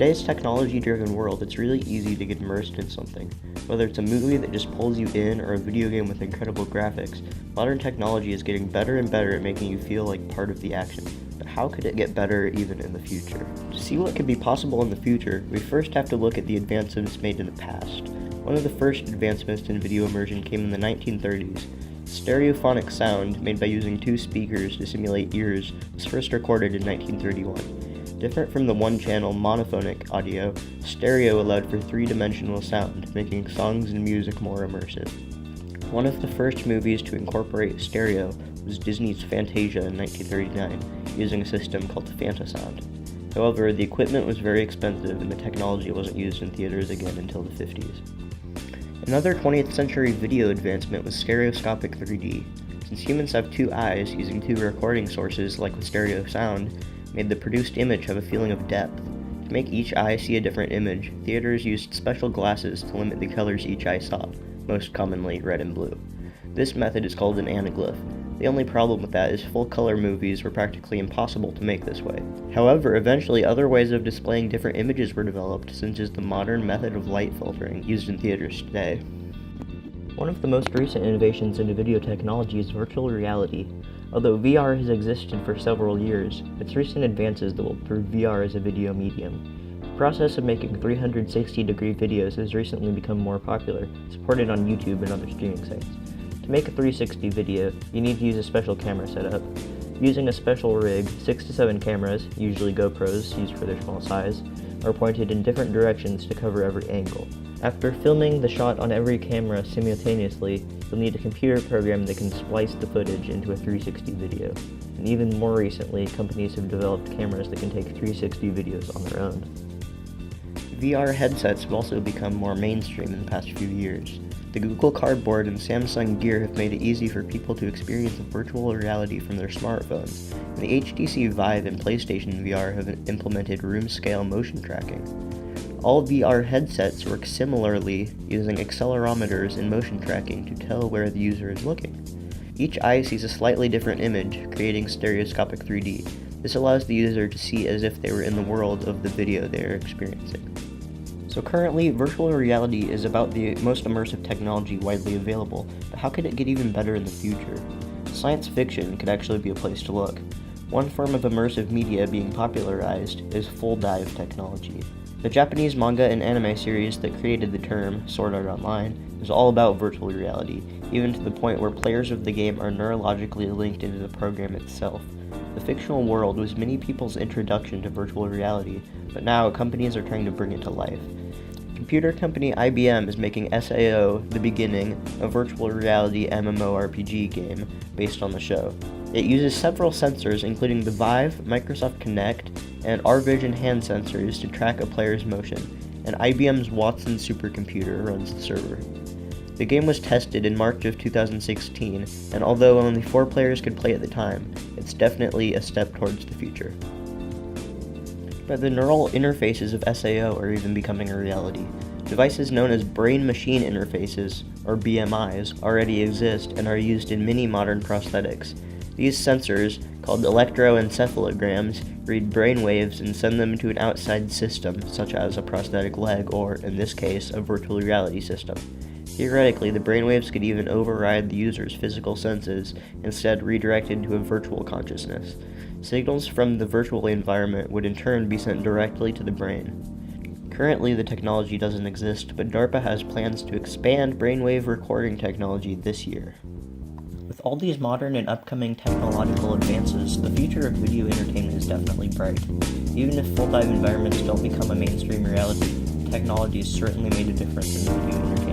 today's technology-driven world, it's really easy to get immersed in something. Whether it's a movie that just pulls you in or a video game with incredible graphics, modern technology is getting better and better at making you feel like part of the action. But how could it get better even in the future? To see what could be possible in the future, we first have to look at the advancements made in the past. One of the first advancements in video immersion came in the 1930s. Stereophonic sound, made by using two speakers to simulate ears, was first recorded in 1931. Different from the one-channel monophonic audio, stereo allowed for three-dimensional sound, making songs and music more immersive. One of the first movies to incorporate stereo was Disney's Fantasia in 1939, using a system called the Fantasound. However, the equipment was very expensive and the technology wasn't used in theaters again until the 50s. Another 20th century video advancement was stereoscopic 3D. Since humans have two eyes, using two recording sources like with stereo sound made the produced image have a feeling of depth. To make each eye see a different image, theaters used special glasses to limit the colors each eye saw, most commonly red and blue. This method is called an anaglyph. The only problem with that is full-color movies were practically impossible to make this way. However, eventually other ways of displaying different images were developed, such as the modern method of light filtering used in theaters today. One of the most recent innovations into video technology is virtual reality. Although VR has existed for several years, it's recent advances that will prove VR as a video medium. The process of making 360-degree videos has recently become more popular, supported on YouTube and other streaming sites. To make a 360 video, you need to use a special camera setup. Using a special rig, 6 to 7 cameras, usually GoPros used for their small size, are pointed in different directions to cover every angle. After filming the shot on every camera simultaneously, you'll need a computer program that can splice the footage into a 360 video. And even more recently, companies have developed cameras that can take 360 videos on their own. VR headsets have also become more mainstream in the past few years. The Google Cardboard and Samsung Gear have made it easy for people to experience virtual reality from their smartphones, and the HTC Vive and PlayStation VR have implemented room-scale motion tracking. All VR headsets work similarly, using accelerometers and motion tracking to tell where the user is looking. Each eye sees a slightly different image, creating stereoscopic 3D. This allows the user to see as if they were in the world of the video they are experiencing. So currently, virtual reality is about the most immersive technology widely available, but how could it get even better in the future? Science fiction could actually be a place to look. One form of immersive media being popularized is full dive technology. The Japanese manga and anime series that created the term, Sword Art Online, is all about virtual reality, even to the point where players of the game are neurologically linked into the program itself. The fictional world was many people's introduction to virtual reality, but now companies are trying to bring it to life. Computer company IBM is making SAO, The Beginning, a virtual reality MMORPG game based on the show. It uses several sensors, including the Vive, Microsoft Kinect, and R-Vision hand sensors to track a player's motion, and IBM's Watson supercomputer runs the server. The game was tested in March of 2016, and although only 4 players could play at the time, it's definitely a step towards the future. But the neural interfaces of SAO are even becoming a reality. Devices known as brain-machine interfaces, or BMIs, already exist and are used in many modern prosthetics. These sensors, called electroencephalograms, read brainwaves and send them to an outside system, such as a prosthetic leg or, in this case, a virtual reality system. Theoretically, the brainwaves could even override the user's physical senses, instead redirected to a virtual consciousness. Signals from the virtual environment would in turn be sent directly to the brain. Currently, the technology doesn't exist, but DARPA has plans to expand brainwave recording technology this year. With all these modern and upcoming technological advances, the future of video entertainment is definitely bright. Even if full-dive environments don't become a mainstream reality, technology has certainly made a difference in video entertainment.